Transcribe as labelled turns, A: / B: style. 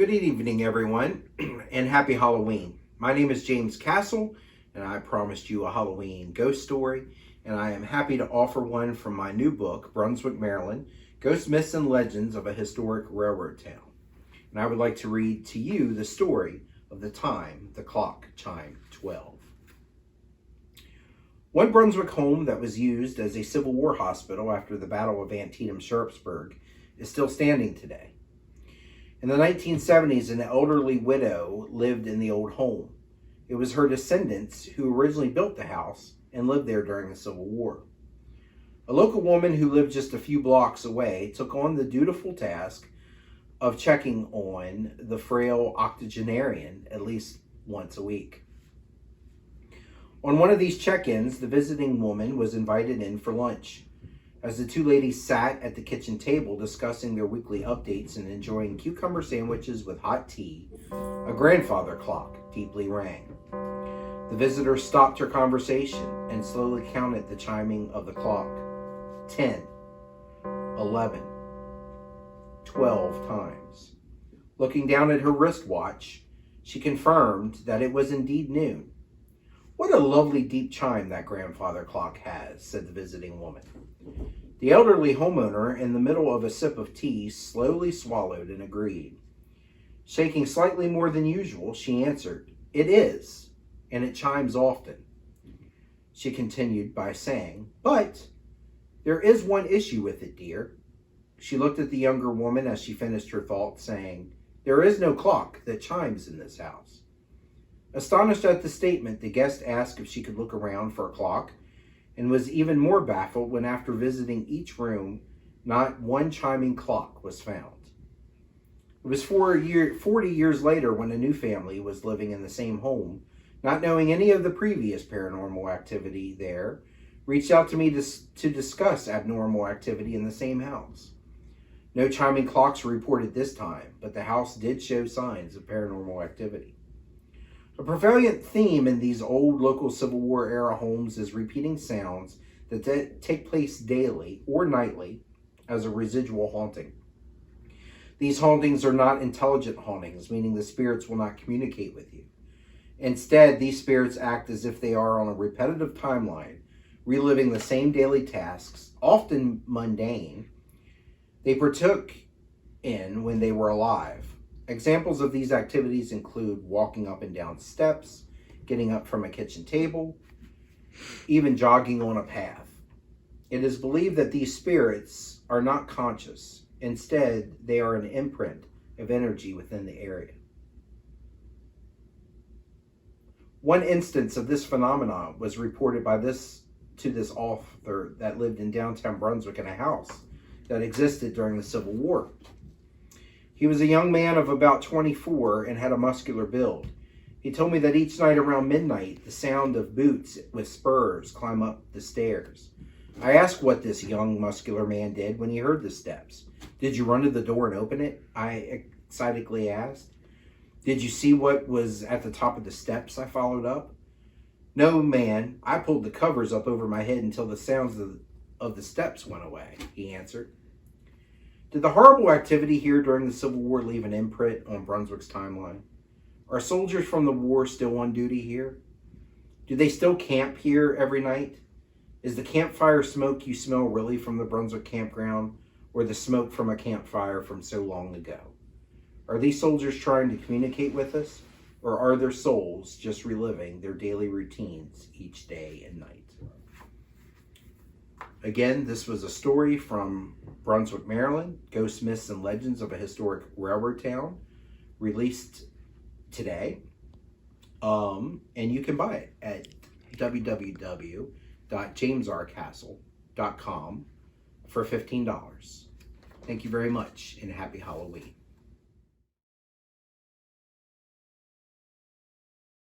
A: Good evening, everyone, and happy Halloween. My name is James Castle, and I promised you a Halloween ghost story, and I am happy to offer one from my new book, Brunswick, Maryland, Ghosts, Myths, and Legends of a Historic Railroad Town. And I would like to read to you the story of the time the clock chimed 12. One Brunswick home that was used as a Civil War hospital after the Battle of Antietam-Sharpsburg is still standing today. In the 1970s, an elderly widow lived in the old home. It was her descendants who originally built the house and lived there during the Civil War. A local woman who lived just a few blocks away took on the dutiful task of checking on the frail octogenarian at least once a week. On one of these check-ins, the visiting woman was invited in for lunch. As the two ladies sat at the kitchen table discussing their weekly updates and enjoying cucumber sandwiches with hot tea, a grandfather clock deeply rang. The visitor stopped her conversation and slowly counted the chiming of the clock. 10, 11, 12 times. Looking down at her wristwatch, she confirmed that it was indeed noon. "What a lovely deep chime that grandfather clock has," said the visiting woman. The elderly homeowner, in the middle of a sip of tea, slowly swallowed and agreed. Shaking slightly more than usual, she answered, "It is, and it chimes often." She continued by saying, "But there is one issue with it, dear." She looked at the younger woman as she finished her thought, saying, "There is no clock that chimes in this house." Astonished at the statement, the guest asked if she could look around for a clock, and was even more baffled when, after visiting each room, not one chiming clock was found. It was 40 years later, when a new family was living in the same home, not knowing any of the previous paranormal activity there, reached out to me to discuss abnormal activity in the same house. No chiming clocks were reported this time, but the house did show signs of paranormal activity. A prevalent theme in these old local Civil War era homes is repeating sounds that take place daily or nightly as a residual haunting. These hauntings are not intelligent hauntings, meaning the spirits will not communicate with you. Instead, these spirits act as if they are on a repetitive timeline, reliving the same daily tasks, often mundane, they partook in when they were alive. Examples of these activities include walking up and down steps, getting up from a kitchen table, even jogging on a path. It is believed that these spirits are not conscious. Instead, they are an imprint of energy within the area. One instance of this phenomenon was reported to this author that lived in downtown Brunswick in a house that existed during the Civil War. He was a young man of about 24 and had a muscular build. He told me that each night around midnight, the sound of boots with spurs climb up the stairs. I asked what this young muscular man did when he heard the steps. "Did you run to the door and open it?" I excitedly asked. "Did you see what was at the top of the steps?" I followed up. "No, man. I pulled the covers up over my head until the sounds of the steps went away," he answered. Did the horrible activity here during the Civil War leave an imprint on Brunswick's timeline? Are soldiers from the war still on duty here? Do they still camp here every night? Is the campfire smoke you smell really from the Brunswick campground, or the smoke from a campfire from so long ago? Are these soldiers trying to communicate with us, or are their souls just reliving their daily routines each day and night? Again, this was a story from Brunswick, Maryland, Ghosts, Myths, and Legends of a Historic Railroad Town, released today. And you can buy it at www.jamesrcastle.com for $15. Thank you very much, and happy Halloween.